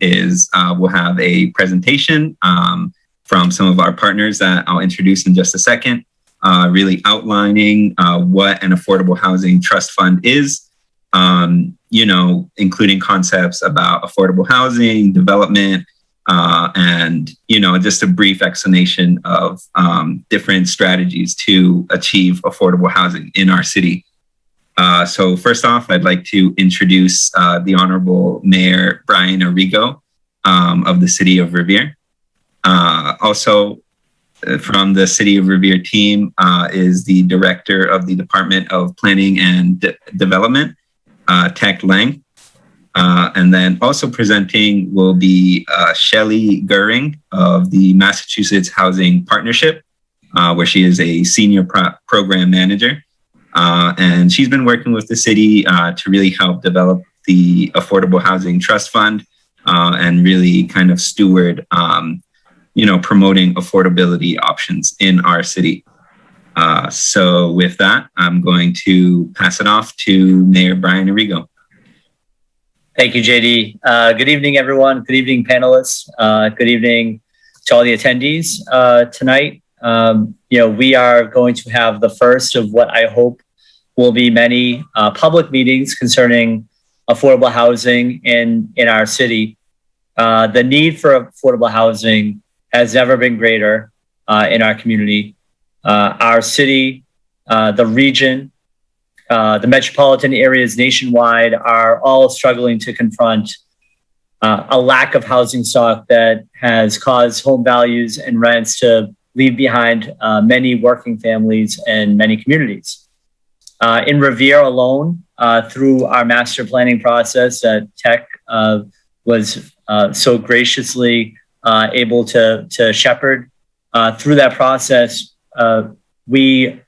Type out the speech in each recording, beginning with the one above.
is we'll have a presentation from some of our partners that I'll introduce in just a second, really outlining what an affordable housing trust fund is, including concepts about affordable housing, development, and, just a brief explanation of different strategies to achieve affordable housing in our city. So first off, I'd like to introduce the Honorable Mayor Brian Arrigo of the City of Revere. Also from the City of Revere team is the Director of the Department of Planning and Development, Tech Lang. And then also presenting will be Shelley Goering of the Massachusetts Housing Partnership, where she is a senior program manager. And she's been working with the city to really help develop the Affordable Housing Trust Fund and really kind of steward, promoting affordability options in our city. So with that, I'm going to pass it off to Mayor Brian Arrigo. Thank you, JD. Good evening, everyone. Good evening, panelists. Good evening to all the attendees tonight. We are going to have the first of what I hope will be many public meetings concerning affordable housing in our city. The need for affordable housing has never been greater in our community. Our city, the region, the metropolitan areas nationwide are all struggling to confront a lack of housing stock that has caused home values and rents to leave behind many working families and many communities. In Revere alone, through our master planning process that Tech was so graciously able to shepherd, through that process, we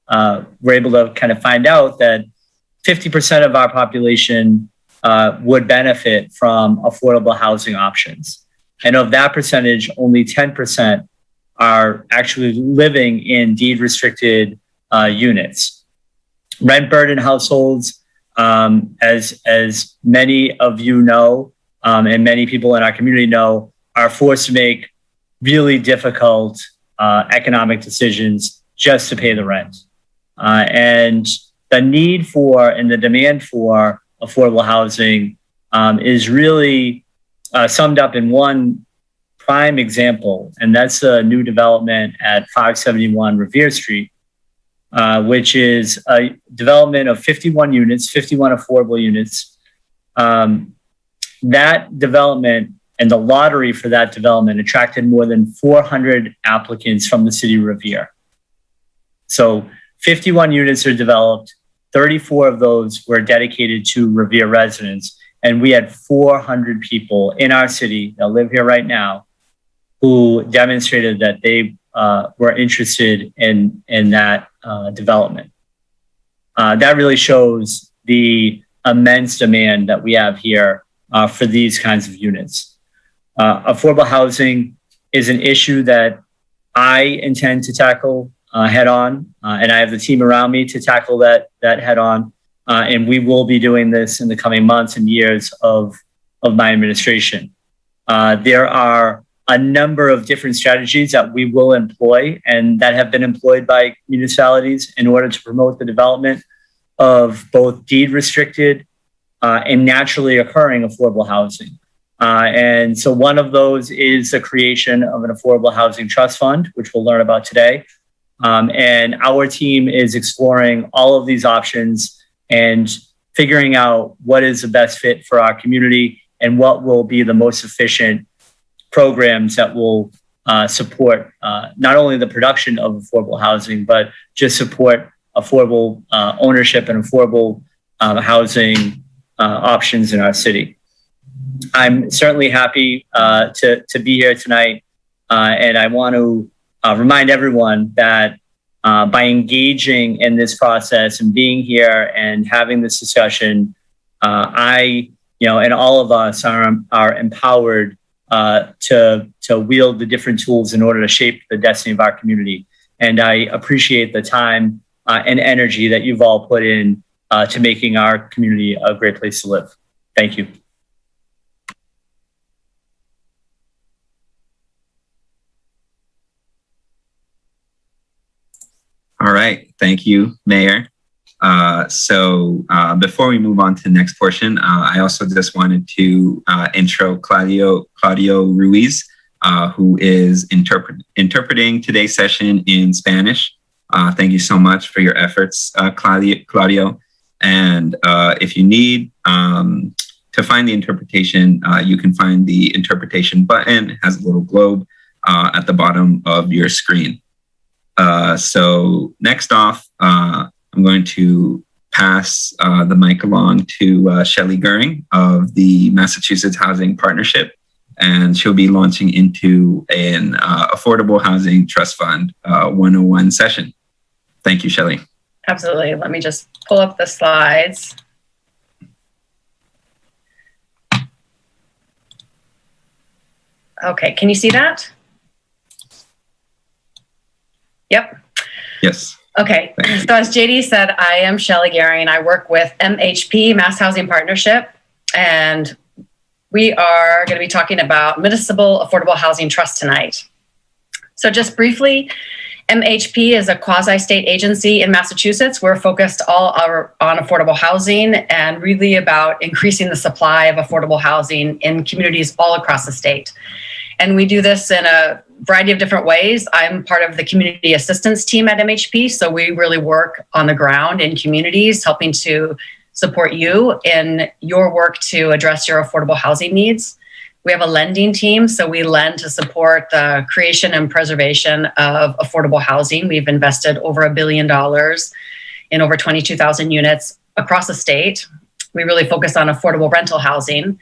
were able to kind of find out that 50% of our population would benefit from affordable housing options. And of that percentage, only 10% are actually living in deed restricted units. Rent burden households, as many of you know, and many people in our community know, are forced to make really difficult economic decisions just to pay the rent. And the need for and the demand for affordable housing is really summed up in one prime example, and that's a new development at 571 Revere Street, which is a development of 51 units, 51 affordable units. That development and the lottery for that development attracted more than 400 applicants from the city of Revere. So 51 units are developed, 34 of those were dedicated to Revere residents, and we had 400 people in our city that live here right now who demonstrated that they were interested in that development. That really shows the immense demand that we have here for these kinds of units. Affordable housing is an issue that I intend to tackle head on, and I have the team around me to tackle that head on. And we will be doing this in the coming months and years of my administration. There are a number of different strategies that we will employ and that have been employed by municipalities in order to promote the development of both deed restricted and naturally occurring affordable housing. And so one of those is the creation of an affordable housing trust fund, which we'll learn about today. And our team is exploring all of these options and figuring out what is the best fit for our community and what will be the most efficient programs that will support not only the production of affordable housing, but just support affordable ownership and affordable housing options in our city. I'm certainly happy to be here tonight, and I want to remind everyone that by engaging in this process and being here and having this discussion, I, and all of us are empowered to wield the different tools in order to shape the destiny of our community. And I appreciate the time and energy that you've all put in to making our community a great place to live. Thank you. All right. Thank you, Mayor. So before we move on to the next portion, I also just wanted to intro Claudio Ruiz, who is interpreting today's session in Spanish. Thank you so much for your efforts, Claudio. And if you need to find the interpretation, you can find the interpretation button. It has a little globe at the bottom of your screen. So next off, I'm going to pass the mic along to Shelley Goering of the Massachusetts Housing Partnership, and she'll be launching into an Affordable Housing Trust Fund 101 session. Thank you, Shelley. Absolutely. Let me just pull up the slides. Okay, can you see that? Yep. Yes. Okay, so as JD said, I am Shelley Goering. I work with MHP, Mass Housing Partnership, and we are going to be talking about Municipal Affordable Housing Trust tonight. So just briefly, MHP is a quasi-state agency in Massachusetts. We're focused on affordable housing and really about increasing the supply of affordable housing in communities all across the state. And we do this in a variety of different ways. I'm part of the community assistance team at MHP, so we really work on the ground in communities, helping to support you in your work to address your affordable housing needs. We have a lending team, so we lend to support the creation and preservation of affordable housing. We've invested over $1 billion in over 22,000 units across the state. We really focus on affordable rental housing.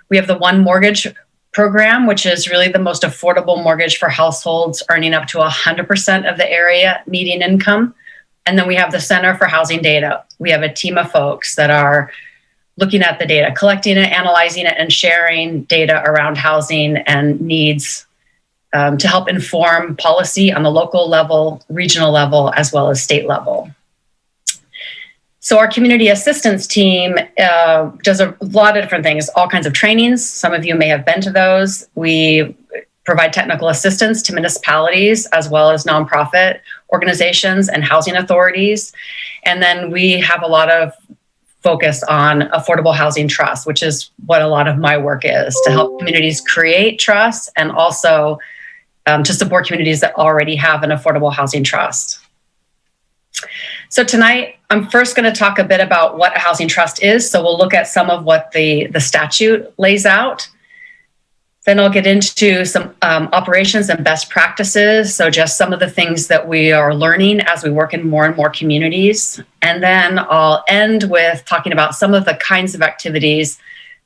We have the One Mortgage program, which is really the most affordable mortgage for households earning up to 100% of the area median income. And then we have the Center for Housing Data. We have a team of folks that are looking at the data, collecting it, analyzing it, and sharing data around housing and needs to help inform policy on the local level, regional level, as well as state level. So our community assistance team does a lot of different things, all kinds of trainings. Some of you may have been to those. We provide technical assistance to municipalities as well as nonprofit organizations and housing authorities. And then we have a lot of focus on affordable housing trust, which is what a lot of my work is, to help communities create trust and also to support communities that already have an affordable housing trust. So tonight, I'm first going to talk a bit about what a housing trust is. So we'll look at some of what the statute lays out. Then I'll get into some operations and best practices. So just some of the things that we are learning as we work in more and more communities. And then I'll end with talking about some of the kinds of activities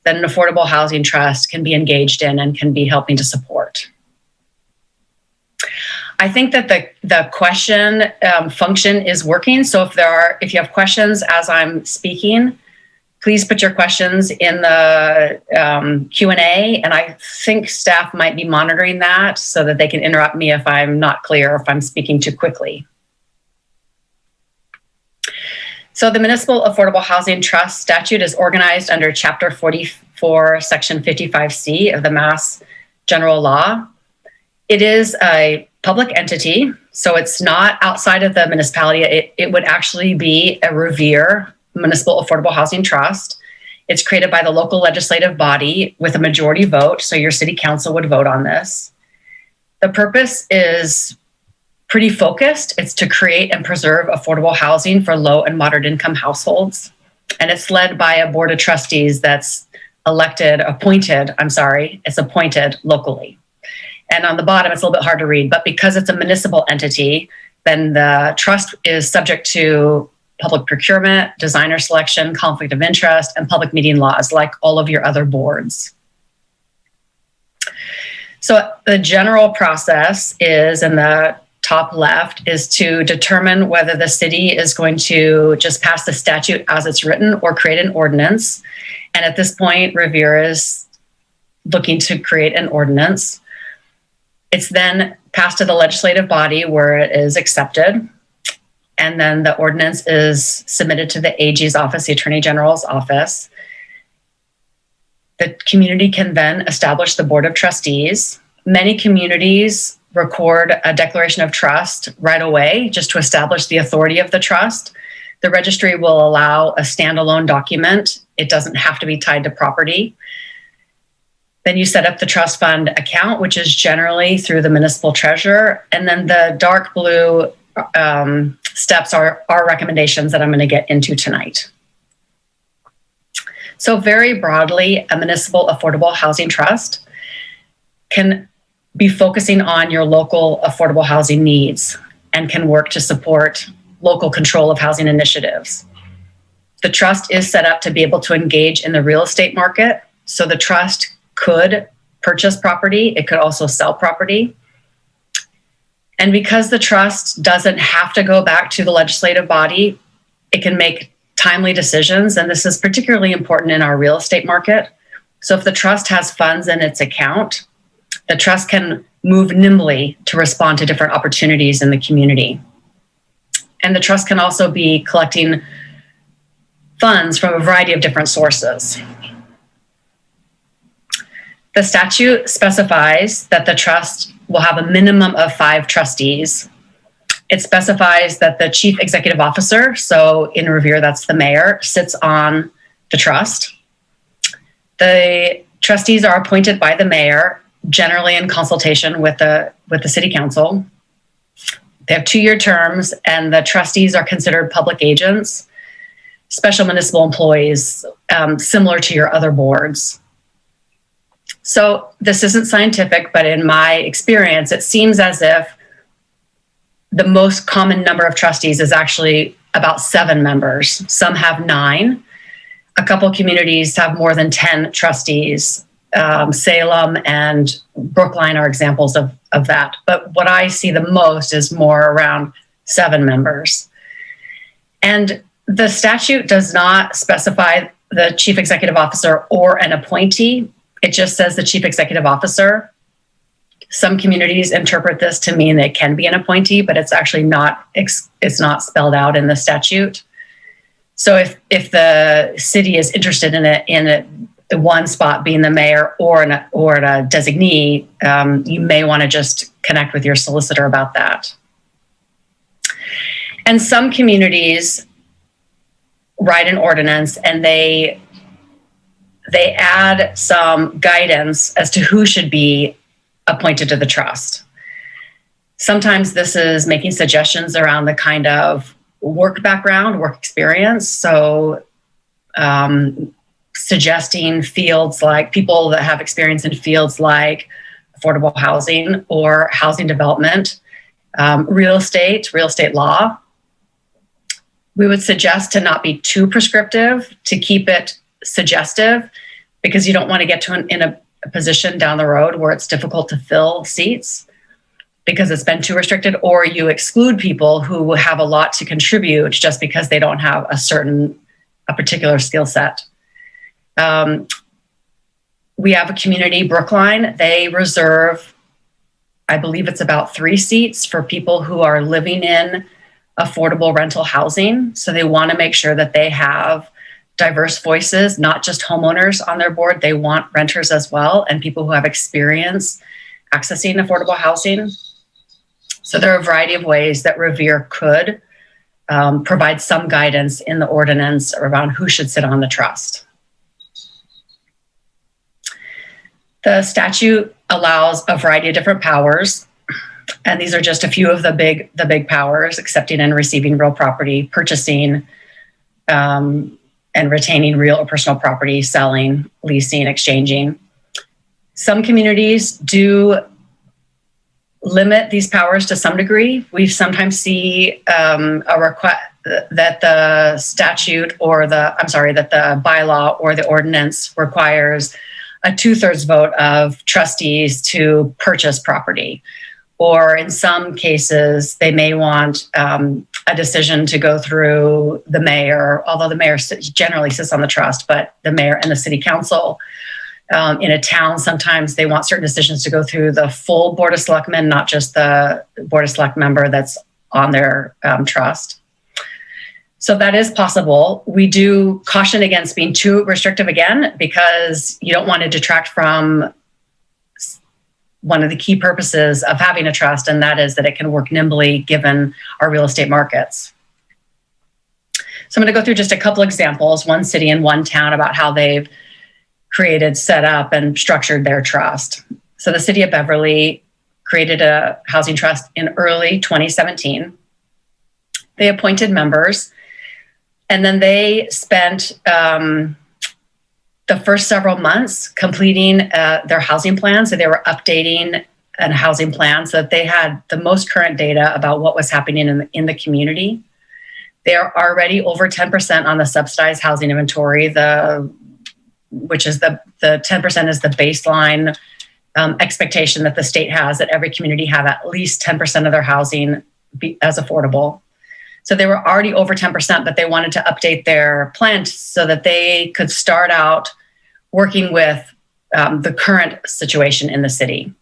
that an affordable housing trust can be engaged in and can be helping to support. I think that the question function is working. So if you have questions as I'm speaking, please put your questions in the Q&A. And I think staff might be monitoring that so that they can interrupt me if I'm not clear or if I'm speaking too quickly. So the Municipal Affordable Housing Trust statute is organized under Chapter 44, Section 55C of the Mass General Law. It is a public entity, so it's not outside of the municipality. It would actually be a Revere Municipal Affordable Housing Trust. It's created by the local legislative body with a majority vote, so your city council would vote on this. The purpose is pretty focused. It's to create and preserve affordable housing for low and moderate income households. And it's led by a board of trustees that's appointed locally. And on the bottom, it's a little bit hard to read, but because it's a municipal entity, then the trust is subject to public procurement, designer selection, conflict of interest, and public meeting laws, like all of your other boards. So the general process is, in the top left, is to determine whether the city is going to just pass the statute as it's written or create an ordinance. And at this point, Revere is looking to create an ordinance. It's then passed to the legislative body where it is accepted. And then the ordinance is submitted to the AG's office, the Attorney General's office. The community can then establish the Board of Trustees. Many communities record a declaration of trust right away, just to establish the authority of the trust. The registry will allow a standalone document. It doesn't have to be tied to property. Then you set up the trust fund account, which is generally through the municipal treasurer. And then the dark blue steps are our recommendations that I'm going to get into tonight. So very broadly, a municipal affordable housing trust can be focusing on your local affordable housing needs and can work to support local control of housing initiatives. The trust is set up to be able to engage in the real estate market. So the trust could purchase property. It could also sell property. And because the trust doesn't have to go back to the legislative body, it can make timely decisions. And this is particularly important in our real estate market. So if the trust has funds in its account, the trust can move nimbly to respond to different opportunities in the community. And the trust can also be collecting funds from a variety of different sources. The statute specifies that the trust will have a minimum of 5 trustees. It specifies that the chief executive officer, so in Revere, that's the mayor, sits on the trust. The trustees are appointed by the mayor, generally in consultation with the city council. They have 2-year terms, and the trustees are considered public agents, special municipal employees, similar to your other boards. So this isn't scientific, but in my experience, it seems as if the most common number of trustees is actually about 7 members. Some have 9. A couple communities have more than 10 trustees. Salem and Brookline are examples of that. But what I see the most is more around 7 members. And the statute does not specify the chief executive officer or an appointee. It just says the chief executive officer. Some communities interpret this to mean it can be an appointee, but it's actually not, it's not spelled out in the statute. So if the city is interested in the one spot being the mayor or a designee, you may want to just connect with your solicitor about that. And some communities write an ordinance and they add some guidance as to who should be appointed to the trust. Sometimes this is making suggestions around the kind of work background, work experience. So suggesting fields like people that have experience in fields like affordable housing or housing development, real estate law. We would suggest to not be too prescriptive, to keep it suggestive, because you don't want to get to in a position down the road where it's difficult to fill seats because it's been too restricted, or you exclude people who have a lot to contribute just because they don't have a particular skill set. We have a community, Brookline. They reserve, I believe it's about 3 seats for people who are living in affordable rental housing. So they want to make sure that they have diverse voices, not just homeowners on their board. They want renters as well, and people who have experience accessing affordable housing. So there are a variety of ways that Revere could provide some guidance in the ordinance around who should sit on the trust. The statute allows a variety of different powers, and these are just a few of the big powers: accepting and receiving real property, purchasing and retaining real or personal property, selling, leasing, exchanging. Some communities do limit these powers to some degree. We sometimes see a request that the statute or that the bylaw or the ordinance requires a 2/3 vote of trustees to purchase property. Or in some cases, they may want a decision to go through the mayor, although the mayor generally sits on the trust, but the mayor and the city council. In a town, sometimes they want certain decisions to go through the full board of selectmen, not just the board of select member that's on their trust. So that is possible. We do caution against being too restrictive again, because you don't want to detract from one of the key purposes of having a trust, and that is that it can work nimbly given our real estate markets. So I'm going to go through just a couple examples, one city and one town, about how they've created, set up, and structured their trust. So the city of Beverly created a housing trust in early 2017. They appointed members, and then they spent the first several months completing their housing plan. So they were updating a housing plan so that they had the most current data about what was happening in the community. They are already over 10% on the subsidized housing inventory, which is the 10% is the baseline expectation that the state has, that every community have at least 10% of their housing as affordable. So they were already over 10%, but they wanted to update their plan so that they could start out working with the current situation in the city.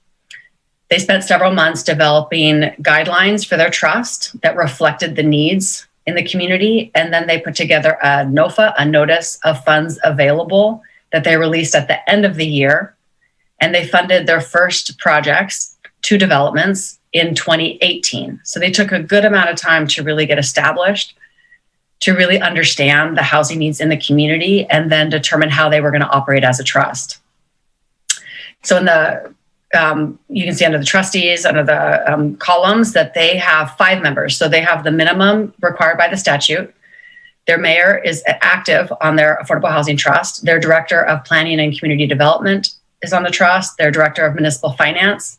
They spent several months developing guidelines for their trust that reflected the needs in the community. And then they put together a NOFA, a Notice of Funds Available, that they released at the end of the year. And they funded their first projects, 2 developments, in 2018. So they took a good amount of time to really get established, to really understand the housing needs in the community, and then determine how they were going to operate as a trust. So in the you can see under the trustees, under the columns, that they have 5 members. So they have the minimum required by the statute. Their mayor is active on their affordable housing trust. Their director of planning and community development is on the trust. Their director of municipal finance,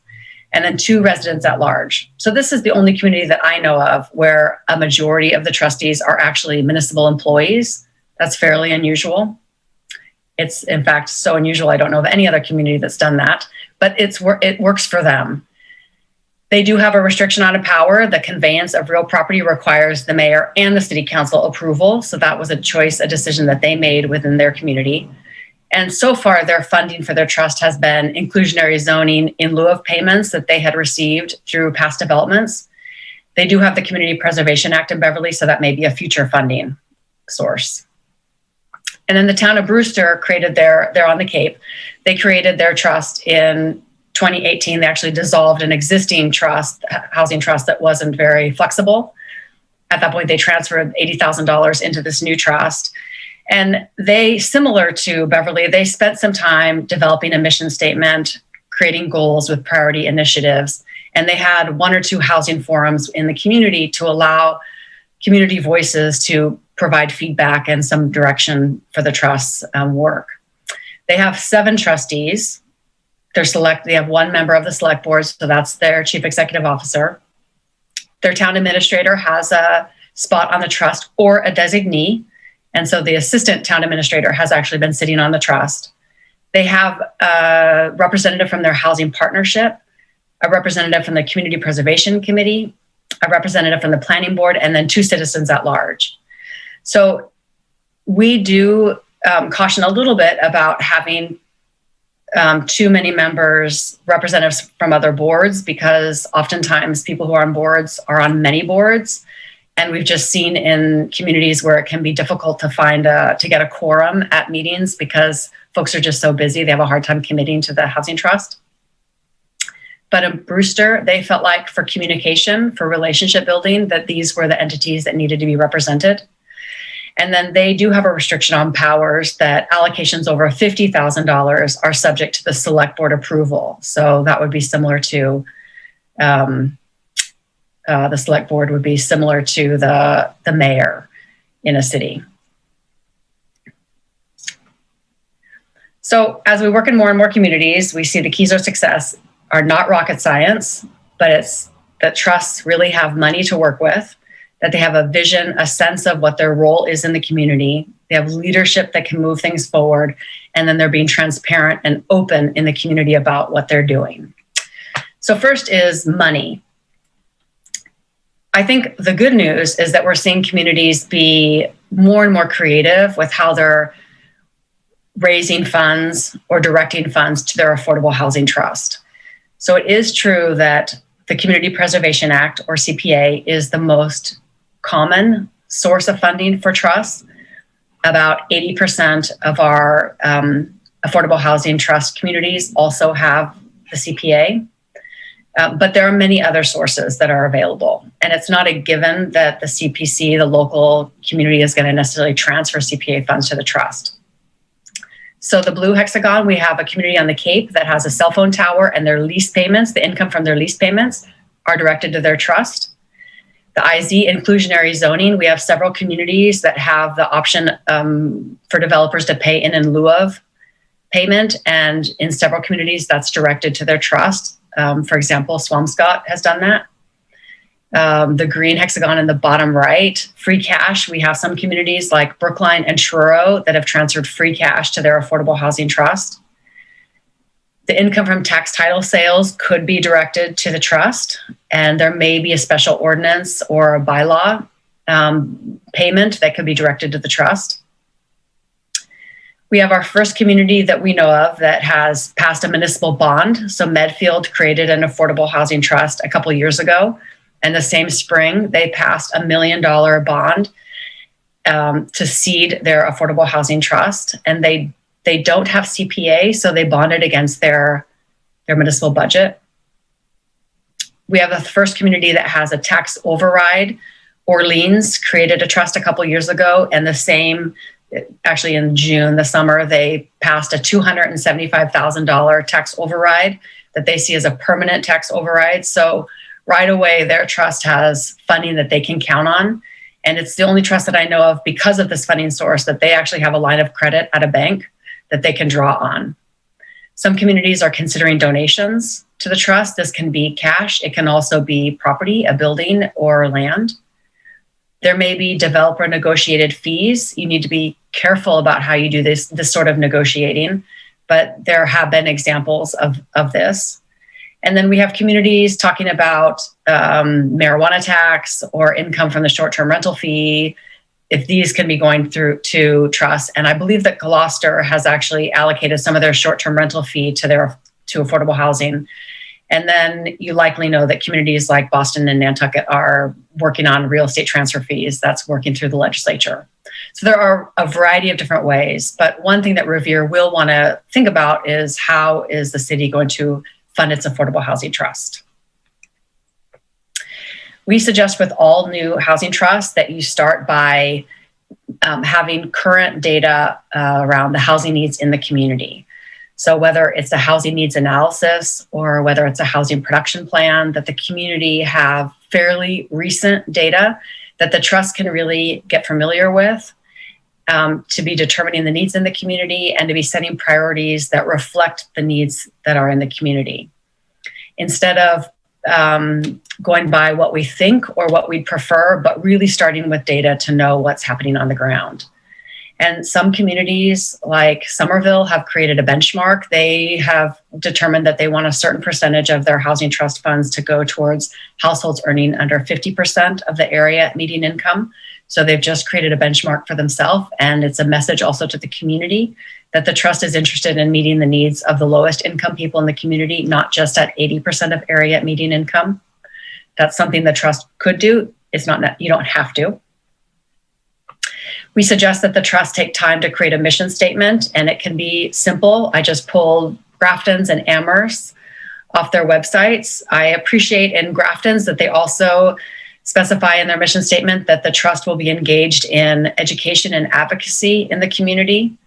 and then 2 residents at large. So this is the only community that I know of where a majority of the trustees are actually municipal employees. That's fairly unusual. It's in fact so unusual, I don't know of any other community that's done that, but it works for them. They do have a restriction on a power. The conveyance of real property requires the mayor and the city council approval. So that was a decision that they made within their community. And so far, their funding for their trust has been inclusionary zoning in lieu of payments that they had received through past developments. They do have the Community Preservation Act in Beverly, so that may be a future funding source. And then the town of Brewster created they're on the Cape. They created their trust in 2018. They actually dissolved an existing trust, housing trust, that wasn't very flexible. At that point, they transferred $80,000 into this new trust. And they, similar to Beverly, they spent some time developing a mission statement, creating goals with priority initiatives. And they had 1 or 2 housing forums in the community to allow community voices to provide feedback and some direction for the trust's work. They have 7 trustees. They have 1 member of the select board, so that's their chief executive officer. Their town administrator has a spot on the trust or a designee. And so the assistant town administrator has actually been sitting on the trust. They have a representative from their housing partnership, a representative from the Community Preservation Committee, a representative from the planning board, and then 2 citizens at large. So we do caution a little bit about having too many members, representatives from other boards, because oftentimes people who are on boards are on many boards. And we've just seen in communities where it can be difficult to to get a quorum at meetings because folks are just so busy, they have a hard time committing to the housing trust. But in Brewster, they felt like for communication, for relationship building, that these were the entities that needed to be represented. And then they do have a restriction on powers that allocations over $50,000 are subject to the select board approval. So that would be similar to the select board would be similar to the mayor in a city. So as we work in more and more communities, we see the keys of success are not rocket science, but it's that trusts really have money to work with, that they have a vision, a sense of what their role is in the community. They have leadership that can move things forward, and then they're being transparent and open in the community about what they're doing. So first is money. I think the good news is that we're seeing communities be more and more creative with how they're raising funds or directing funds to their affordable housing trust. So it is true that the Community Preservation Act, or CPA, is the most common source of funding for trusts. About 80% of our affordable housing trust communities also have the CPA. But there are many other sources that are available. And it's not a given that the CPC, the local community, is going to necessarily transfer CPA funds to the trust. So the blue hexagon, we have a community on the Cape that has a cell phone tower, and their lease payments, the income from their lease payments, are directed to their trust. The IZ, inclusionary zoning, we have several communities that have the option for developers to pay in lieu of payment. And in several communities, that's directed to their trust. For example, Swampscott has done that. The green hexagon in the bottom right, free cash. We have some communities like Brookline and Truro that have transferred free cash to their affordable housing trust. The income from tax title sales could be directed to the trust, and there may be a special ordinance or a bylaw payment that could be directed to the trust. We have our first community that we know of that has passed a municipal bond. So Medfield created an affordable housing trust a couple of years ago, and the same spring they passed $1 million bond to seed their affordable housing trust, and they don't have CPA, so they bonded against their municipal budget. We have the first community that has a tax override. Orleans created a trust a couple years ago, and the same, actually in June, the summer, they passed a $275,000 tax override that they see as a permanent tax override. So right away, their trust has funding that they can count on. And it's the only trust that I know of, because of this funding source, that they actually have a line of credit at a bank that they can draw on. Some communities are considering donations to the trust. This can be cash. It can also be property, a building, or land. There may be developer negotiated fees. You need to be careful about how you do this sort of negotiating, but there have been examples of this. And then we have communities talking about marijuana tax or income from the short-term rental fee, if these can be going through to trust. And I believe that Gloucester has actually allocated some of their short-term rental fee to affordable housing. And then you likely know that communities like Boston and Nantucket are working on real estate transfer fees. That's working through the legislature. So there are a variety of different ways. But one thing that Revere will want to think about is, how is the city going to fund its affordable housing trust? We suggest with all new housing trusts that you start by having current data around the housing needs in the community. So whether it's a housing needs analysis or whether it's a housing production plan, that the community have fairly recent data that the trust can really get familiar with, to be determining the needs in the community and to be setting priorities that reflect the needs that are in the community. Instead of going by what we think or what we'd prefer, but really starting with data to know what's happening on the ground. And some communities like Somerville have created a benchmark. They have determined that they want a certain percentage of their housing trust funds to go towards households earning under 50% of the area median income. So they've just created a benchmark for themselves. And it's a message also to the community that the trust is interested in meeting the needs of the lowest income people in the community, not just at 80% of area median income. That's something the trust could do. It's not, you don't have to. We suggest that the trust take time to create a mission statement, and it can be simple. I just pulled Grafton's and Amherst off their websites. I appreciate in Grafton's that they also specify in their mission statement that the trust will be engaged in education and advocacy in the community,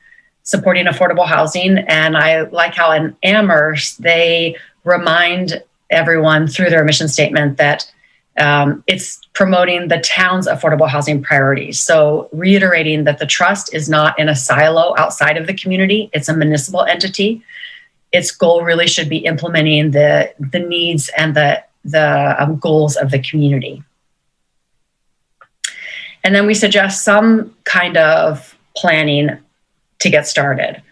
supporting affordable housing. And I like how in Amherst, they remind everyone through their mission statement that it's promoting the town's affordable housing priorities. So reiterating that the trust is not in a silo outside of the community. It's a municipal entity. Its goal really should be implementing the needs and the goals of the community. And then we suggest some kind of planning to get started.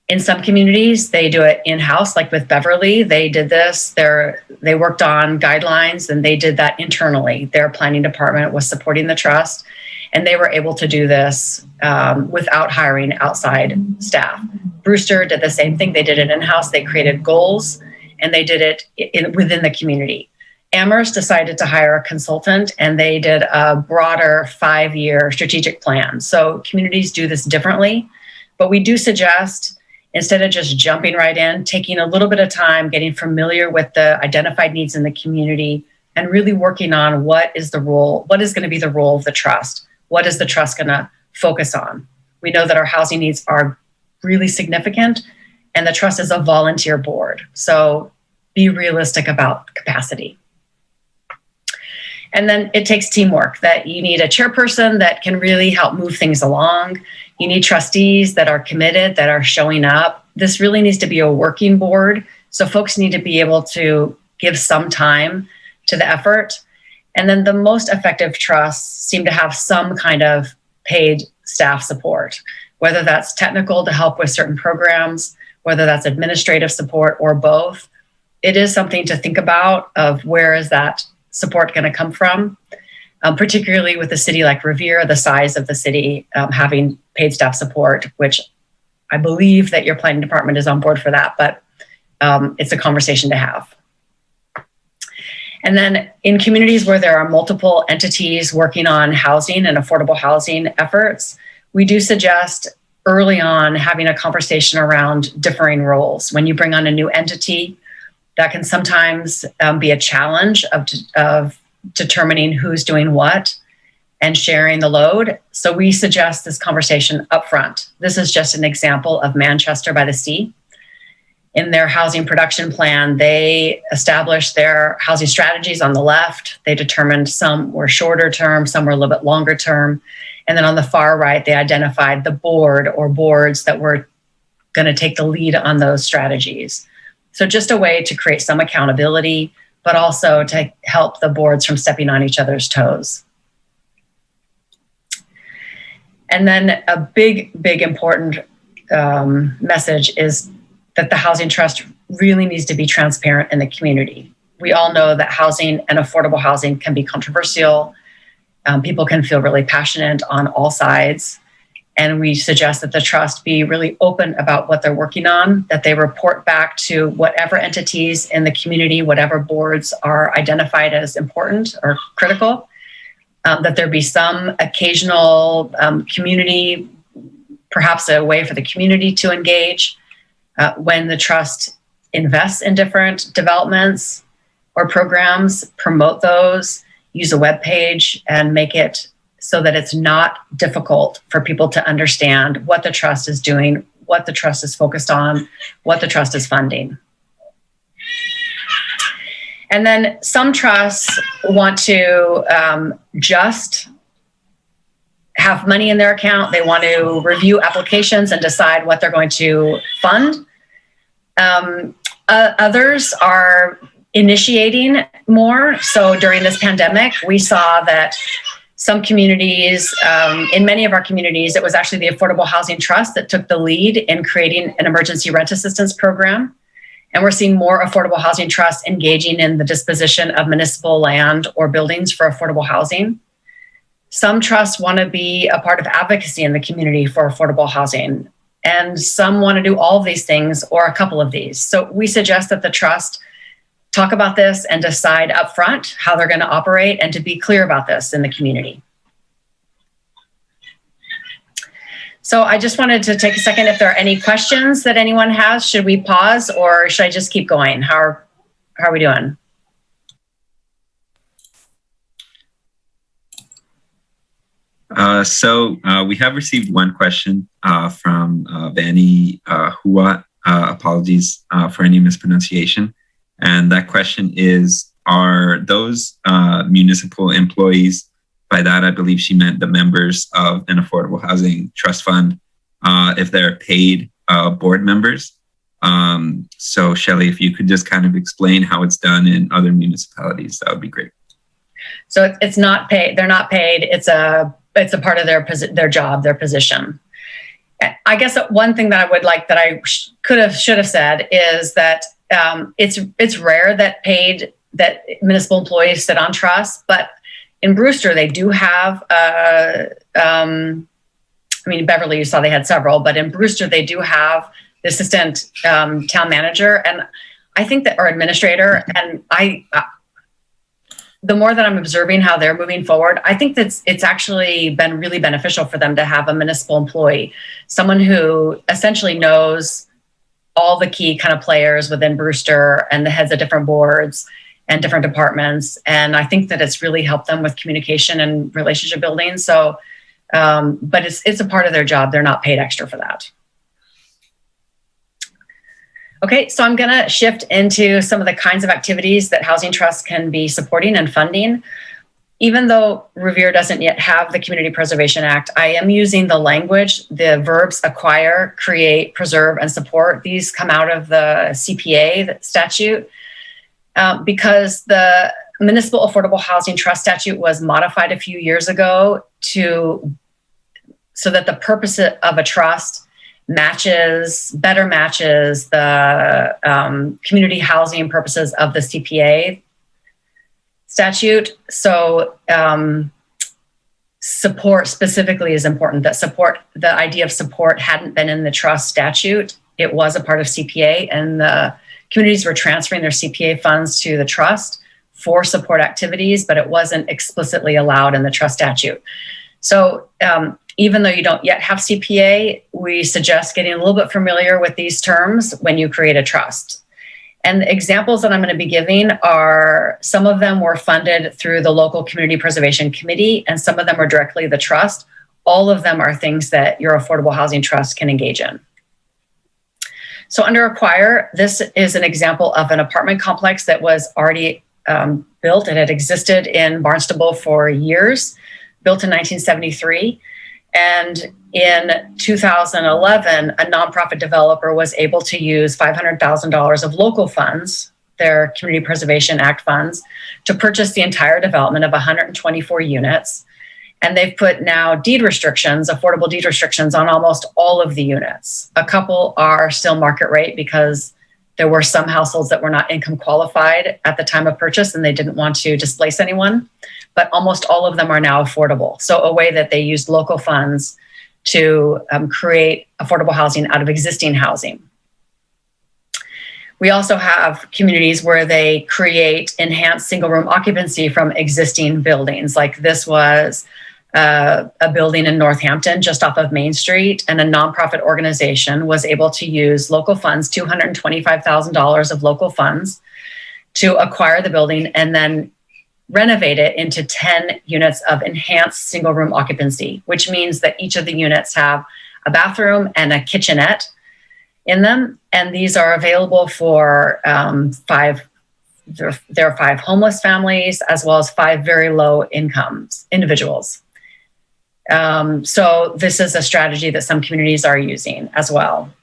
In some communities, they do it in-house, like with Beverly. They did this. They worked on guidelines and they did that internally. Their planning department was supporting the trust, and they were able to do this without hiring outside staff. Brewster did the same thing. They did it in-house. They created goals, and they did it within the community. Amherst decided to hire a consultant, and they did a broader 5-year strategic plan. So communities do this differently, but we do suggest, instead of just jumping right in, taking a little bit of time, getting familiar with the identified needs in the community, and really working on what is going to be the role of the trust? What is the trust going to focus on? We know that our housing needs are really significant, and the trust is a volunteer board. So be realistic about capacity. And then it takes teamwork, that you need a chairperson that can really help move things along. You need trustees that are committed, that are showing up. This really needs to be a working board. So folks need to be able to give some time to the effort. And then the most effective trusts seem to have some kind of paid staff support, whether that's technical to help with certain programs, whether that's administrative support, or both. It is something to think about of where is that support going to come from, particularly with a city like Revere, the size of the city, having paid staff support, which I believe that your planning department is on board for that, but it's a conversation to have. And then in communities where there are multiple entities working on housing and affordable housing efforts, we do suggest early on having a conversation around differing roles. When you bring on a new entity, that can sometimes be a challenge of determining who's doing what and sharing the load. So we suggest this conversation upfront. This is just an example of Manchester by the Sea. In their housing production plan, they established their housing strategies on the left. They determined some were shorter term, some were a little bit longer term. And then on the far right, they identified the board or boards that were going to take the lead on those strategies. So just a way to create some accountability, but also to help the boards from stepping on each other's toes. And then a big important message is that the housing trust really needs to be transparent in the community. We all know that housing and affordable housing can be controversial. People can feel really passionate on all sides. And we suggest that the trust be really open about what they're working on, that they report back to whatever entities in the community, whatever boards are identified as important or critical, that there be some occasional community, perhaps a way for the community to engage when the trust invests in different developments or programs, promote those, use a web page, and make it so that it's not difficult for people to understand what the trust is doing, what the trust is focused on, what the trust is funding. And then some trusts want to just have money in their account. They want to review applications and decide what they're going to fund. Others are initiating more. So during this pandemic, we saw that some communities, in many of our communities, it was actually the Affordable Housing Trust that took the lead in creating an emergency rent assistance program. And we're seeing more affordable housing trusts engaging in the disposition of municipal land or buildings for affordable housing. Some trusts want to be a part of advocacy in the community for affordable housing. And some want to do all of these things or a couple of these. So we suggest that the trust talk about this and decide upfront how they're going to operate and to be clear about this in the community. So I just wanted to take a second. If there are any questions that anyone has, should we pause or should I just keep going? How are we doing? So we have received one question from Vanny Huat. Apologies for any mispronunciation. And that question is, are those municipal employees, by that I believe she meant the members of an affordable housing trust fund, if they're paid board members? So Shelley, if you could just kind of explain how it's done in other municipalities, that would be great. So it's not paid. They're not paid. It's a part of their job, their position. I guess one thing that I would like that I should have said is that it's rare that municipal employees sit on trusts, but in Brewster they do have. Beverly, you saw they had several, but in Brewster they do have the assistant town manager, and I think that, or administrator, and the more that I'm observing how they're moving forward, I think that it's actually been really beneficial for them to have a municipal employee, someone who essentially knows all the key kind of players within Brewster and the heads of different boards and different departments. And I think that it's really helped them with communication and relationship building. So, but it's a part of their job. They're not paid extra for that. Okay, so I'm going to shift into some of the kinds of activities that housing trusts can be supporting and funding. Even though Revere doesn't yet have the Community Preservation Act, I am using the language, the verbs acquire, create, preserve, and support. These come out of the CPA statute because the Municipal Affordable Housing Trust statute was modified a few years ago so that the purpose of a trust better matches the community housing purposes of the CPA statute. So support specifically is important. The idea of support hadn't been in the trust statute. It was a part of CPA, and the communities were transferring their CPA funds to the trust for support activities, but it wasn't explicitly allowed in the trust statute. So even though you don't yet have CPA, we suggest getting a little bit familiar with these terms when you create a trust. And the examples that I'm going to be giving are, some of them were funded through the local community preservation committee, and some of them are directly the trust. All of them are things that your affordable housing trust can engage in. So under acquire, this is an example of an apartment complex that was already built. It had existed in Barnstable for years, built in 1973. And in 2011, a nonprofit developer was able to use $500,000 of local funds, their Community Preservation Act funds, to purchase the entire development of 124 units. And they've put now deed restrictions, affordable deed restrictions, on almost all of the units. A couple are still market rate because there were some households that were not income qualified at the time of purchase and they didn't want to displace anyone. But almost all of them are now affordable. So a way that they used local funds to create affordable housing out of existing housing. We also have communities where they create enhanced single room occupancy from existing buildings. Like this was a building in Northampton just off of Main Street, and a nonprofit organization was able to use local funds, $225,000 of local funds, to acquire the building and then renovate it into 10 units of enhanced single room occupancy, which means that each of the units have a bathroom and a kitchenette in them. And these are available for there are 5 homeless families, as well as 5 very low incomes individuals. So this is a strategy that some communities are using as well.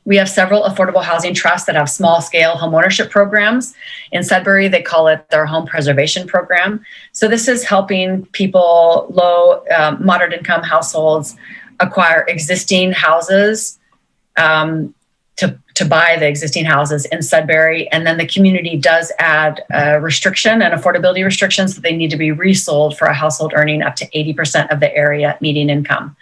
We have several affordable housing trusts that have small scale homeownership programs. In Sudbury, they call it their home preservation program. So this is helping people, low, moderate income households, acquire existing houses, to buy the existing houses in Sudbury. And then the community does add a restriction and affordability restrictions that they need to be resold for a household earning up to 80% of the area median income.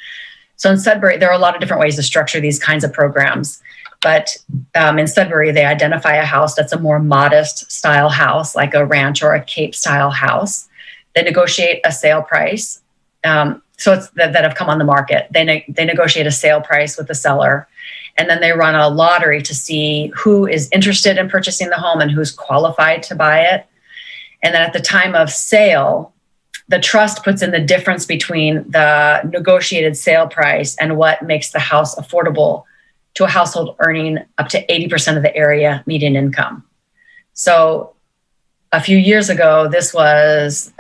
So in Sudbury, there are a lot of different ways to structure these kinds of programs. But in Sudbury, they identify a house that's a more modest style house, like a ranch or a Cape style house. They negotiate a sale price. So it's that have come on the market. They negotiate a sale price with the seller, and then they run a lottery to see who is interested in purchasing the home and who's qualified to buy it. And then at the time of sale, the trust puts in the difference between the negotiated sale price and what makes the house affordable to a household earning up to 80% of the area median income. So a few years ago, this was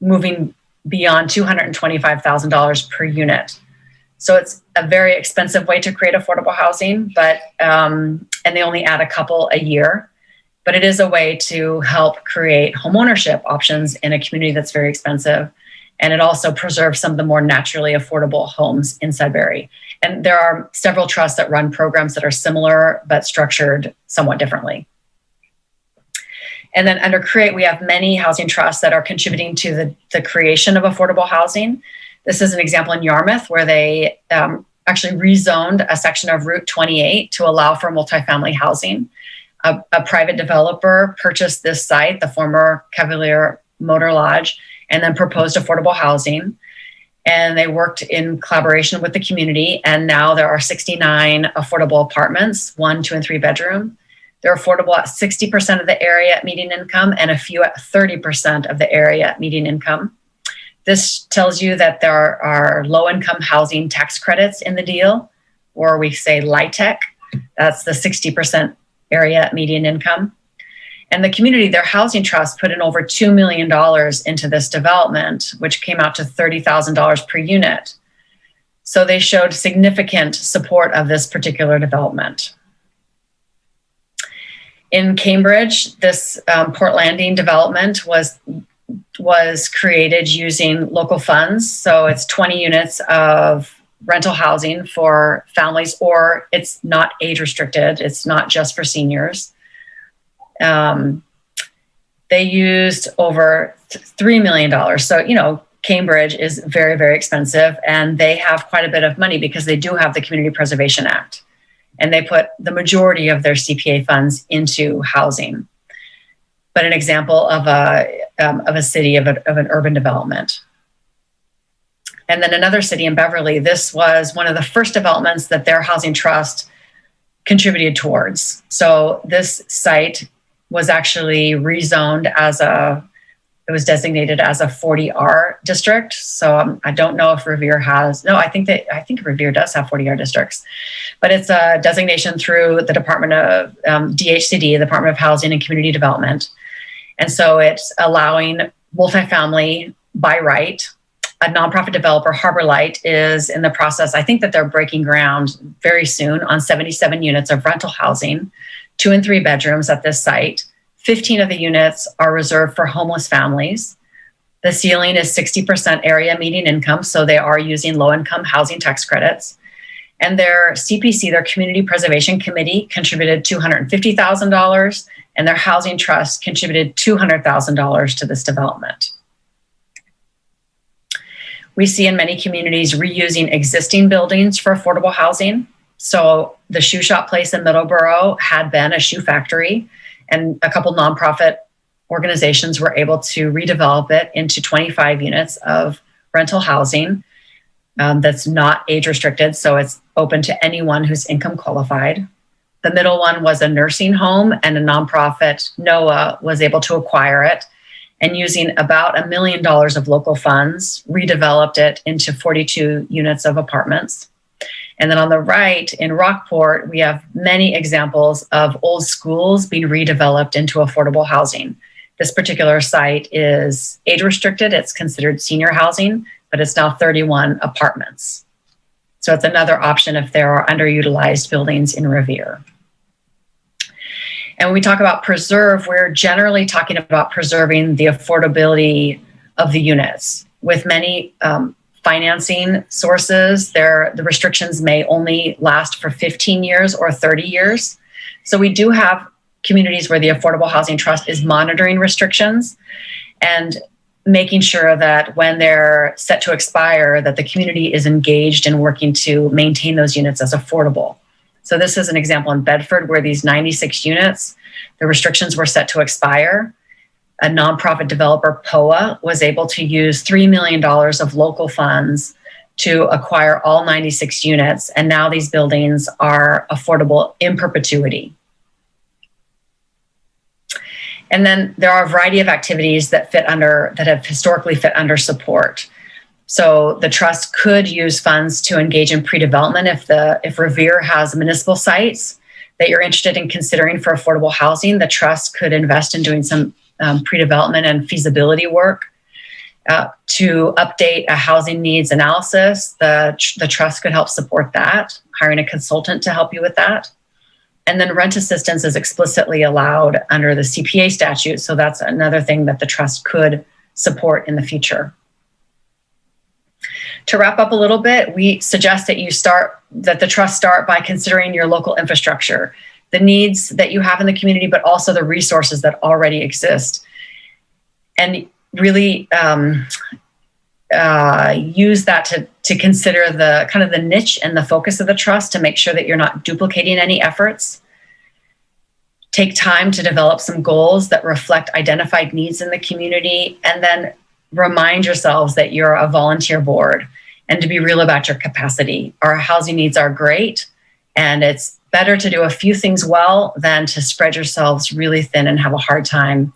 moving beyond $225,000 per unit. So it's a very expensive way to create affordable housing, but and they only add a couple a year. But it is a way to help create homeownership options in a community that's very expensive. And it also preserves some of the more naturally affordable homes in Sudbury. And there are several trusts that run programs that are similar, but structured somewhat differently. And then under create, we have many housing trusts that are contributing to the creation of affordable housing. This is an example in Yarmouth where they actually rezoned a section of Route 28 to allow for multifamily housing. A private developer purchased this site, the former Cavalier Motor Lodge, and then proposed affordable housing. And they worked in collaboration with the community. And now there are 69 affordable apartments, 1, 2, and 3 bedroom. They're affordable at 60% of the area at median income and a few at 30% of the area at median income. This tells you that there are low-income housing tax credits in the deal, or we say LIHTC. That's the 60% area at median income. And the community, their housing trust, put in over $2 million into this development, which came out to $30,000 per unit. So they showed significant support of this particular development. In Cambridge, this Port Landing development was created using local funds. So it's 20 units of rental housing for families, or it's not age restricted. It's not just for seniors. They used over $3 million. So, Cambridge is very, very expensive, and they have quite a bit of money because they do have the Community Preservation Act, and they put the majority of their CPA funds into housing. But an example of a city, of an urban development. And then another city in Beverly, this was one of the first developments that their housing trust contributed towards. So this site was actually rezoned it was designated as a 40R district. So I don't know if Revere has, no, I think Revere does have 40R districts, but it's a designation through the Department of DHCD, the Department of Housing and Community Development. And so it's allowing multifamily by right. A nonprofit developer, Harbor Light, is in the process. I think that they're breaking ground very soon on 77 units of rental housing, 2 and 3 bedrooms at this site. 15 of the units are reserved for homeless families. The ceiling is 60% area median income, so they are using low-income housing tax credits. And their CPC, their Community Preservation Committee, contributed $250,000, and their housing trust contributed $200,000 to this development. We see in many communities reusing existing buildings for affordable housing. So the shoe shop place in Middleborough had been a shoe factory, and a couple nonprofit organizations were able to redevelop it into 25 units of rental housing that's not age restricted. So it's open to anyone who's income qualified. The middle one was a nursing home, and a nonprofit, NOAA, was able to acquire it, and using about $1 million of local funds, redeveloped it into 42 units of apartments. And then on the right in Rockport, we have many examples of old schools being redeveloped into affordable housing. This particular site is age restricted. It's considered senior housing, but it's now 31 apartments. So it's another option if there are underutilized buildings in Revere. And when we talk about preserve, we're generally talking about preserving the affordability of the units. With many financing sources, the restrictions may only last for 15 years or 30 years. So we do have communities where the Affordable Housing Trust is monitoring restrictions and making sure that when they're set to expire, that the community is engaged in working to maintain those units as affordable. So this is an example in Bedford where these 96 units, the restrictions were set to expire. A nonprofit developer, POA, was able to use $3 million of local funds to acquire all 96 units. And now these buildings are affordable in perpetuity. And then there are a variety of activities that have historically fit under support. So the trust could use funds to engage in pre-development if Revere has municipal sites that you're interested in considering for affordable housing. The trust could invest in doing some pre-development and feasibility work to update a housing needs analysis. The trust could help support that, hiring a consultant to help you with that. And then rent assistance is explicitly allowed under the CPA statute. So that's another thing that the trust could support in the future. To wrap up a little bit, we suggest that the trust start by considering your local infrastructure, the needs that you have in the community, but also the resources that already exist. And really use that to consider the kind of the niche and the focus of the trust to make sure that you're not duplicating any efforts. Take time to develop some goals that reflect identified needs in the community, and then remind yourselves that you're a volunteer board and to be real about your capacity. Our housing needs are great, and it's better to do a few things well than to spread yourselves really thin and have a hard time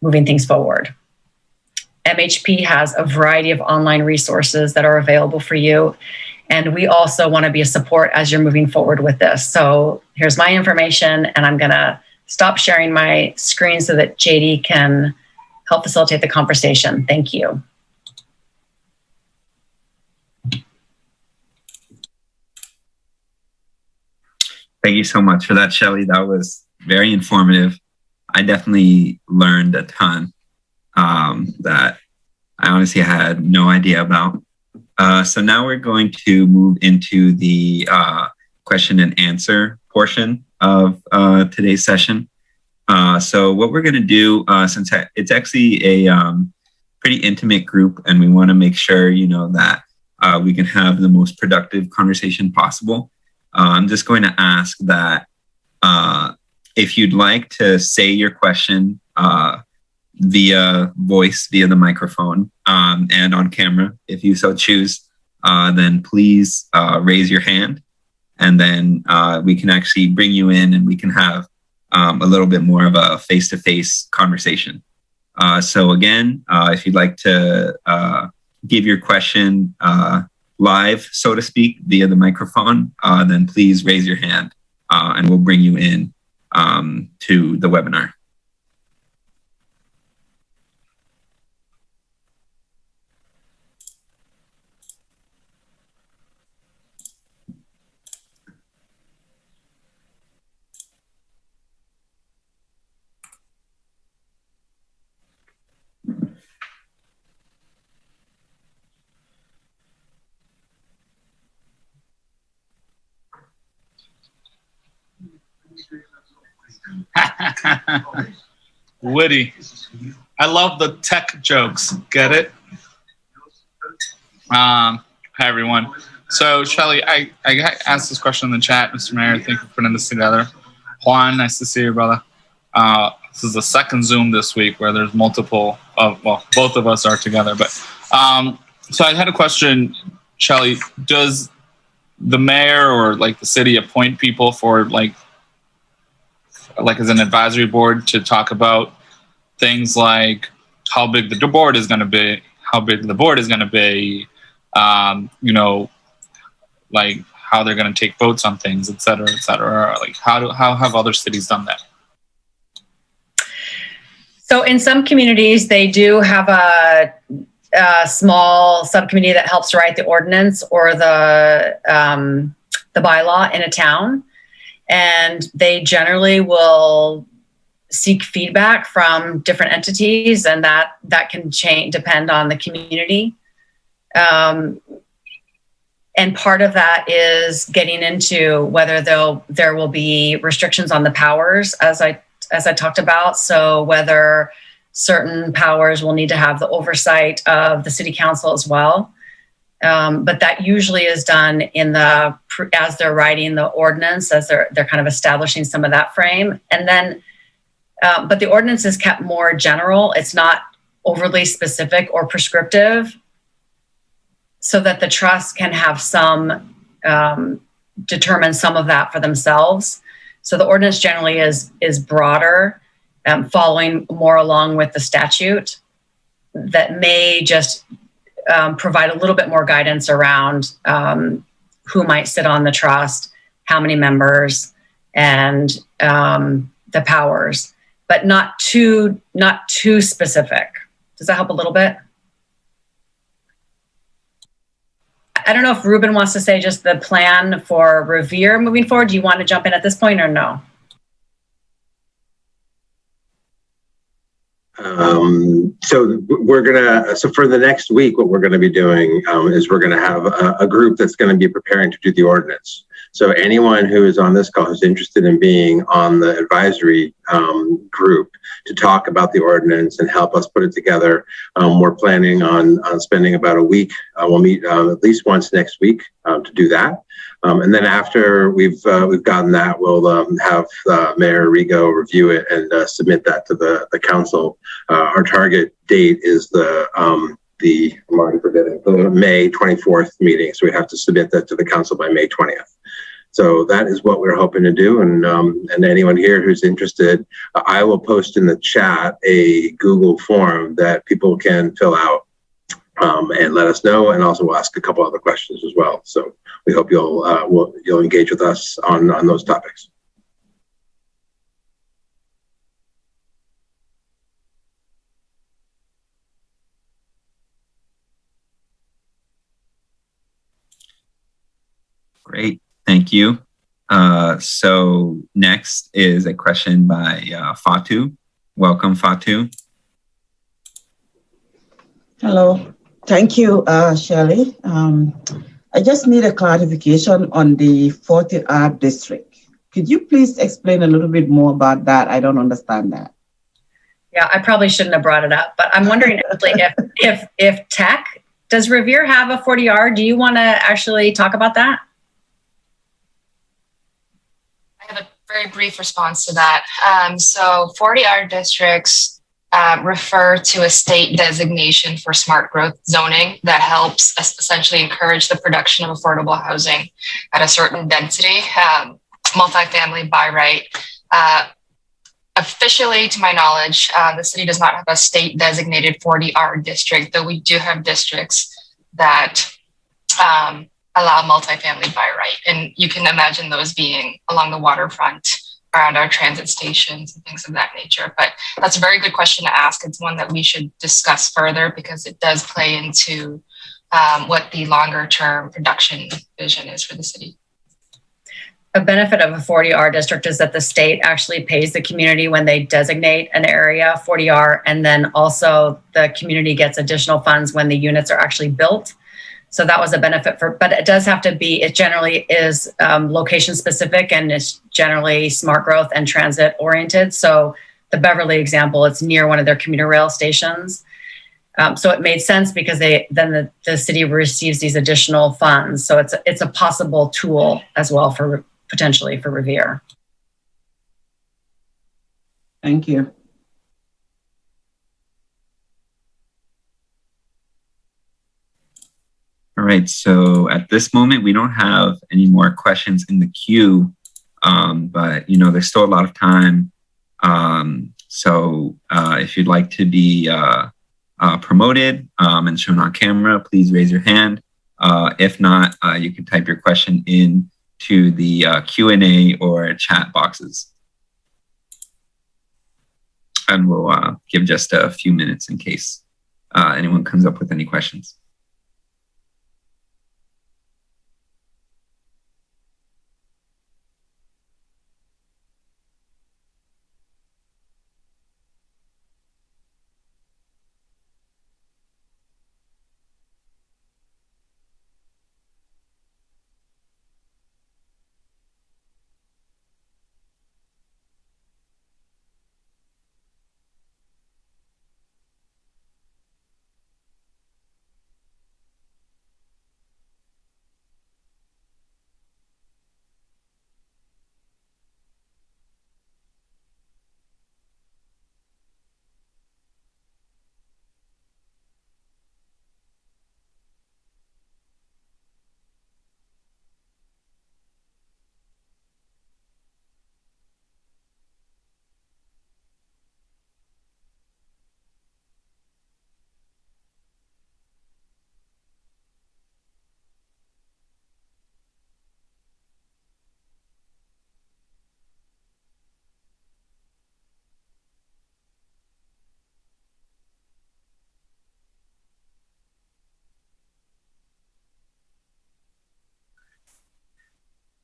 moving things forward. MHP has a variety of online resources that are available for you. And we also want to be a support as you're moving forward with this. So here's my information, and I'm going to stop sharing my screen so that JD can help facilitate the conversation. Thank you. Thank you so much for that, Shelley. That was very informative. I definitely learned a ton that I honestly had no idea about. So now we're going to move into the question and answer portion of today's session. So what we're going to do, since it's actually a pretty intimate group, and we want to make sure, that we can have the most productive conversation possible. I'm just going to ask that if you'd like to say your question via voice, via the microphone, and on camera, if you so choose, then please raise your hand, and then we can actually bring you in and we can have a little bit more of a face-to-face conversation. So again, if you'd like to give your question live, so to speak, via the microphone, then please raise your hand and we'll bring you in to the webinar. Witty. I love the tech jokes. Get it? Hi, everyone. So, Shelley, I asked this question in the chat. Mr. Mayor, thank you for putting this together. Juan, nice to see you, brother. This is the second Zoom this week where there's multiple of, well, both of us are together. But so I had a question, Shelley. Does the mayor or like the city appoint people for like as an advisory board to talk about things like how big the board is going to be, like how they're going to take votes on things, et cetera, et cetera. Like how have other cities done that? So in some communities, they do have a small subcommittee that helps write the ordinance or the bylaw in a town. And they generally will seek feedback from different entities, and that can depend on the community. And part of that is getting into whether there will be restrictions on the powers, as I talked about. So whether certain powers will need to have the oversight of the city council as well. But that usually is done as they're writing the ordinance, as they're kind of establishing some of that frame. And then, but the ordinance is kept more general. It's not overly specific or prescriptive, so that the trust can have determine some of that for themselves. So the ordinance generally is broader, following more along with the statute, that may just provide a little bit more guidance around who might sit on the trust, how many members, and the powers, but not too specific. Does that help a little bit? I don't know if Ruben wants to say just the plan for Revere moving forward. Do you want to jump in at this point or no? So for the next week, what we're gonna be doing is we're gonna have a group that's gonna be preparing to do the ordinance. So anyone who is on this call who's interested in being on the advisory group to talk about the ordinance and help us put it together, we're planning on spending about a week. We'll meet at least once next week to do that. And then after we've gotten that, we'll have Mayor Rigo review it and submit that to the council. Our target date is I'm already forgetting, the May 24th meeting. So we have to submit that to the council by May 20th. So that is what we're hoping to do. And anyone here who's interested, I will post in the chat a Google form that people can fill out and let us know. And also we'll ask a couple other questions as well. So we hope you'll engage with us on those topics. Great. Thank you. So next is a question by Fatu. Welcome, Fatu. Hello. Thank you, Shelley. I just need a clarification on the 40R district. Could you please explain a little bit more about that? I don't understand that. Yeah, I probably shouldn't have brought it up, but I'm wondering actually if tech, does Revere have a 40R? Do you want to actually talk about that? I have a very brief response to that. So 40R districts refer to a state designation for smart growth zoning that helps essentially encourage the production of affordable housing at a certain density, multifamily by right. Officially, to my knowledge, the city does not have a state designated 40R district, though we do have districts that allow multifamily by right. And you can imagine those being along the waterfront, around our transit stations and things of that nature. But that's a very good question to ask. It's one that we should discuss further because it does play into what the longer term production vision is for the city. A benefit of a 40R district is that the state actually pays the community when they designate an area 40R, and then also the community gets additional funds when the units are actually built. So that was a benefit but it does have to be, it generally is location specific and it's generally smart growth and transit oriented. So the Beverly example, it's near one of their commuter rail stations. So it made sense because then the city receives these additional funds. So it's a possible tool as well for potentially for Revere. Thank you. All right, so at this moment, we don't have any more questions in the queue, but there's still a lot of time. So if you'd like to be promoted and shown on camera, please raise your hand. If not, you can type your question in to the Q&A or chat boxes. And we'll give just a few minutes in case anyone comes up with any questions.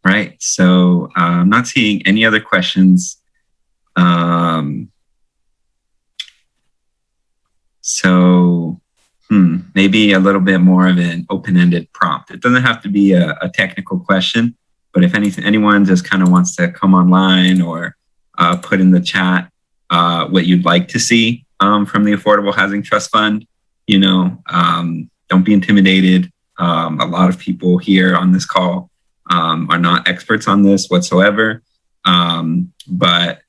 Right, so I'm not seeing any other questions. So maybe a little bit more of an open-ended prompt. It doesn't have to be a technical question, but if anyone just kind of wants to come online or put in the chat what you'd like to see from the Affordable Housing Trust Fund, don't be intimidated. A lot of people here on this call are not experts on this whatsoever. But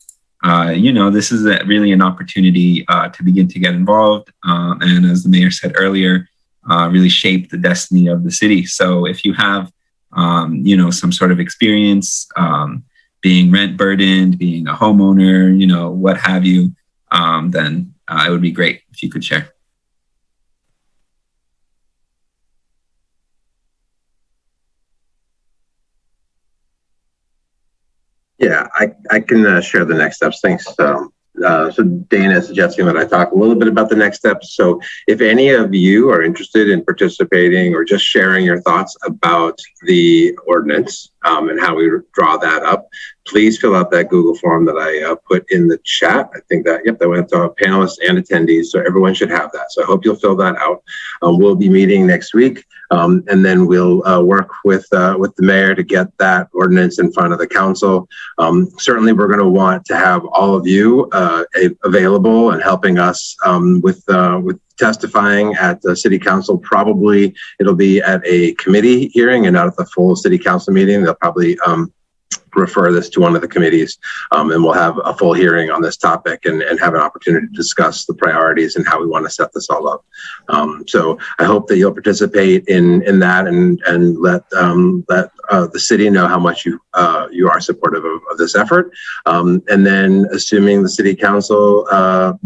this is really an opportunity to begin to get involved. And as the mayor said earlier, really shape the destiny of the city. So if you have, some sort of experience, being rent burdened, being a homeowner, what have you, then it would be great if you could share. Yeah, I can share the next steps. Thanks. So Dana is suggesting that I talk a little bit about the next steps. So if any of you are interested in participating or just sharing your thoughts about the ordinance and how we draw that up, please fill out that Google form that I put in the chat. I think that, that went to our panelists and attendees. So everyone should have that. So I hope you'll fill that out. We'll be meeting next week. And then we'll work with the mayor to get that ordinance in front of the council. Certainly, we're going to want to have all of you available and helping us with testifying at the city council. Probably it'll be at a committee hearing and not at the full city council meeting. They'll probably refer this to one of the committees, and we'll have a full hearing on this topic and have an opportunity to discuss the priorities and how we want to set this all up. So I hope that you'll participate in that and let the city know how much you are supportive of this effort. And then, assuming the city council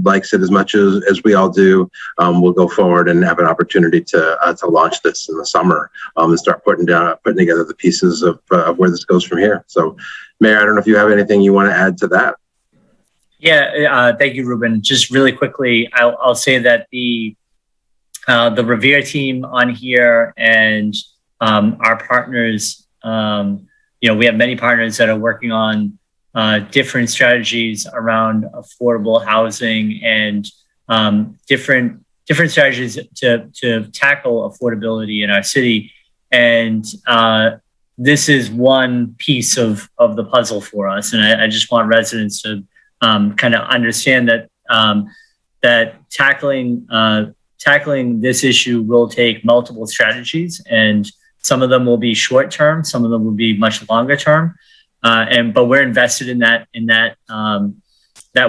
likes it as much as we all do, we'll go forward and have an opportunity to launch this in the summer and start putting together the pieces of where this goes from here. So, Mayor, I don't know if you have anything you want to add to that. Yeah, thank you, Ruben. Just really quickly, I'll say that the Revere team on here and our partners, we have many partners that are working on different strategies around affordable housing and different strategies to tackle affordability in our city. And this is one piece of the puzzle for us. And I just want residents to kind of understand that that tackling this issue will take multiple strategies, and some of them will be short term, some of them will be much longer term. But we're invested in that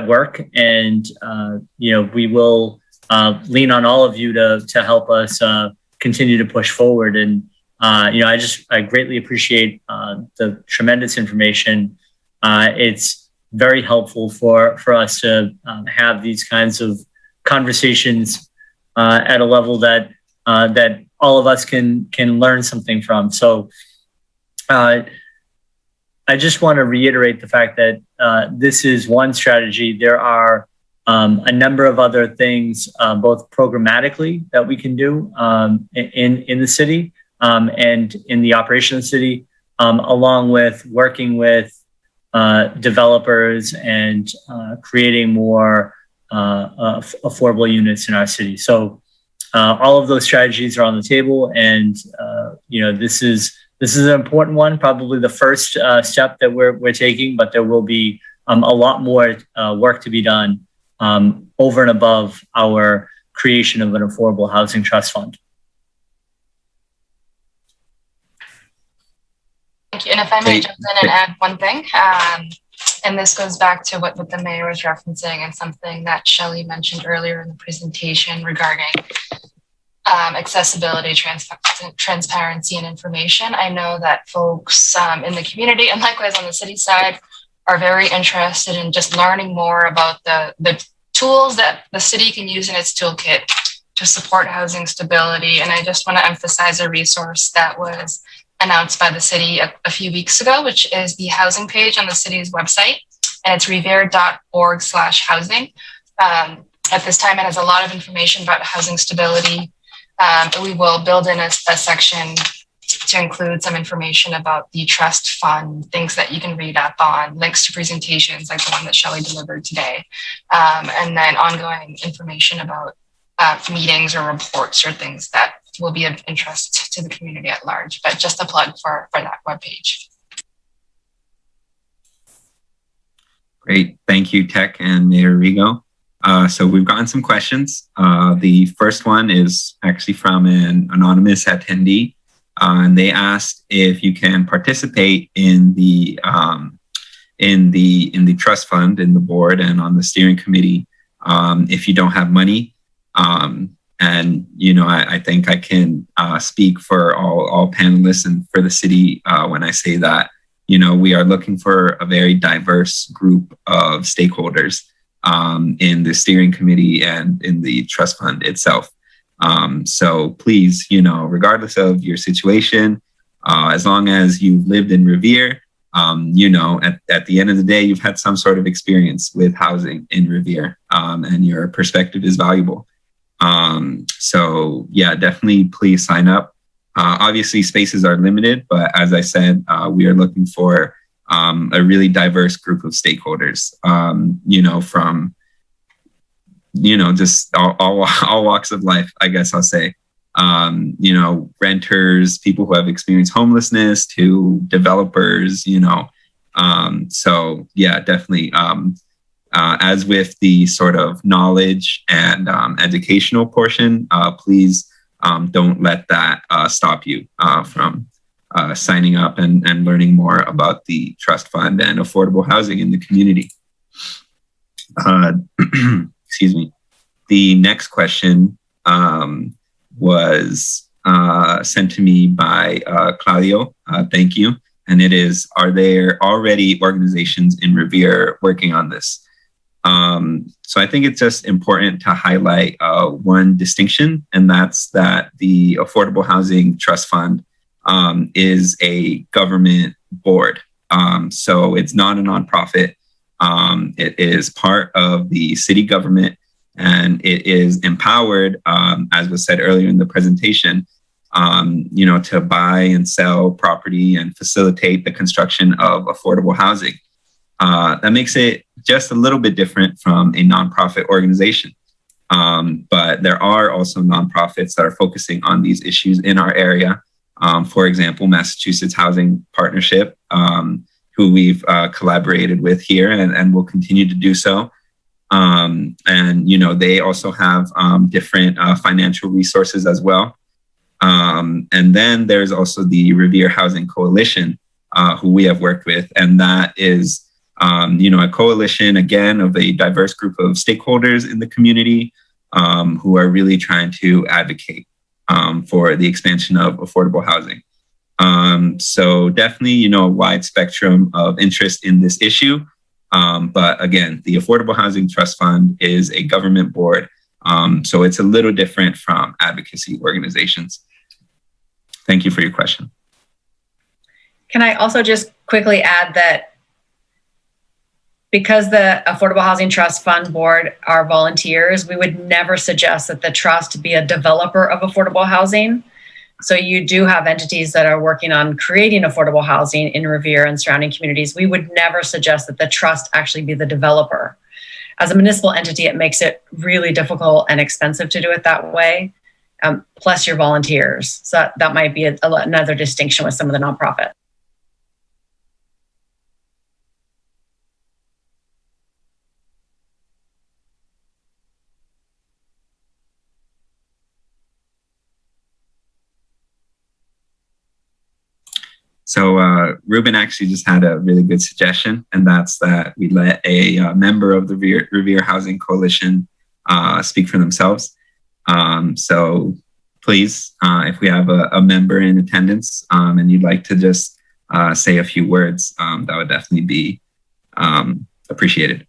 work, and we will lean on all of you to help us continue to push forward. And I greatly appreciate the tremendous information. It's very helpful for us to have these kinds of conversations at a level that all of us can learn something from. So I just want to reiterate the fact that this is one strategy. There are a number of other things, both programmatically that we can do in the city and in the operation of the city, along with working with developers and creating more affordable units in our city. So all of those strategies are on the table, and this is an important one, probably the first step that we're taking, but there will be a lot more work to be done over and above our creation of an affordable housing trust fund. Thank you. And if I may jump in and add one thing, and this goes back to what the mayor was referencing and something that Shelley mentioned earlier in the presentation regarding accessibility, transparency, and information. I know that folks in the community and likewise on the city side are very interested in just learning more about the tools that the city can use in its toolkit to support housing stability. And I just want to emphasize a resource that was announced by the city a few weeks ago, which is the housing page on the city's website, and it's revere.org/housing. At this time, it has a lot of information about housing stability. We will build in a section to include some information about the trust fund, things that you can read up on, links to presentations like the one that Shelley delivered today, and then ongoing information about meetings or reports or things that will be of interest to the community at large. But just a plug for that webpage. Great. Thank you, Tech and Mayor Rigo. So we've gotten some questions. The first one is actually from an anonymous attendee. and they asked if you can participate in the trust fund, in the board, and on the steering committee if you don't have money. And I think I can speak for all panelists and for the city when I say that we are looking for a very diverse group of stakeholders in the steering committee and in the trust fund itself. So please, regardless of your situation, as long as you've lived in Revere, at the end of the day, you've had some sort of experience with housing in Revere, and your perspective is valuable. So yeah, definitely please sign up. Obviously spaces are limited, but as I said, we are looking for a really diverse group of stakeholders, from just all walks of life, I guess I'll say. Renters, people who have experienced homelessness, to developers, so yeah, definitely. As with the sort of knowledge and educational portion, please don't let that stop you from signing up and learning more about the trust fund and affordable housing in the community. Excuse me. The next question was sent to me by Claudio. Thank you. And it is, are there already organizations in Revere working on this? So I think it's just important to highlight one distinction, and that's that the Affordable Housing Trust Fund is a government board. So it's not a nonprofit. It is part of the city government, and it is empowered, as was said earlier in the presentation, to buy and sell property and facilitate the construction of affordable housing. That makes it just a little bit different from a nonprofit organization. But there are also nonprofits that are focusing on these issues in our area. For example, Massachusetts Housing Partnership, who we've collaborated with here and will continue to do so. And they also have different financial resources as well. And then there's also the Revere Housing Coalition, who we have worked with, and that is a coalition, again, of a diverse group of stakeholders in the community who are really trying to advocate for the expansion of affordable housing. So definitely, a wide spectrum of interest in this issue. But again, the Affordable Housing Trust Fund is a government board. So it's a little different from advocacy organizations. Thank you for your question. Can I also just quickly add that because the Affordable Housing Trust Fund Board are volunteers, we would never suggest that the trust be a developer of affordable housing. So you do have entities that are working on creating affordable housing in Revere and surrounding communities. We would never suggest that the trust actually be the developer. As a municipal entity, it makes it really difficult and expensive to do it that way. Plus your volunteers. So that might be another distinction with some of the nonprofits. So Ruben actually just had a really good suggestion, and that's that we let a member of the Revere Housing Coalition speak for themselves. So please, if we have a member in attendance and you'd like to just say a few words, that would definitely be appreciated.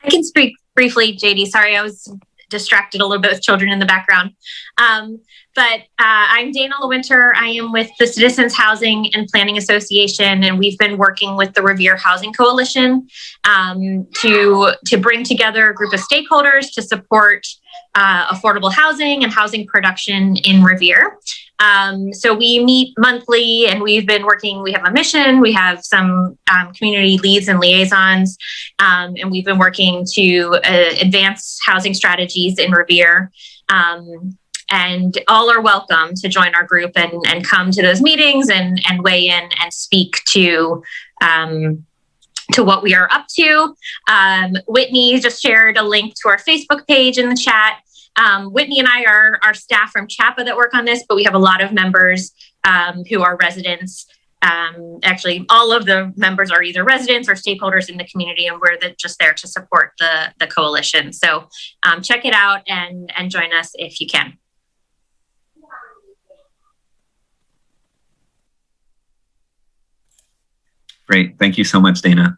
I can speak briefly, JD. Sorry, I was distracted a little bit with children in the background. But I'm Dana LeWinter. I am with the Citizens Housing and Planning Association, and we've been working with the Revere Housing Coalition to bring together a group of stakeholders to support affordable housing and housing production in Revere. So we meet monthly, and we've been working. We have a mission. We have some community leads and liaisons, and we've been working to advance housing strategies in Revere. And all are welcome to join our group and come to those meetings and weigh in and speak to to what we are up to. Whitney just shared a link to our Facebook page in the chat. Whitney and I are staff from CHAPA that work on this, but we have a lot of members who are residents. Actually, all of the members are either residents or stakeholders in the community, and we're just there to support the coalition. So check it out and join us if you can. Great. Thank you so much, Dana.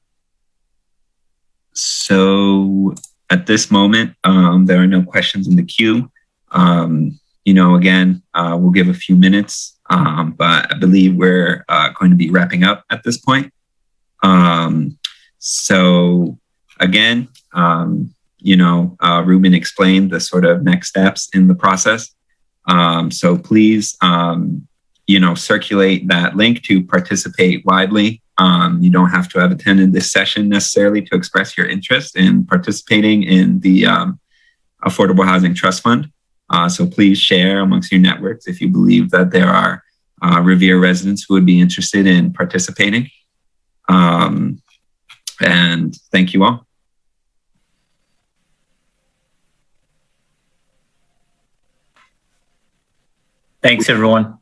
So at this moment, there are no questions in the queue. Again, we'll give a few minutes, but I believe we're going to be wrapping up at this point. So again, Ruben explained the sort of next steps in the process. So please, circulate that link to participate widely. You don't have to have attended this session necessarily to express your interest in participating in the Affordable Housing Trust Fund. So please share amongst your networks if you believe that there are Revere residents who would be interested in participating. And thank you all. Thanks, everyone.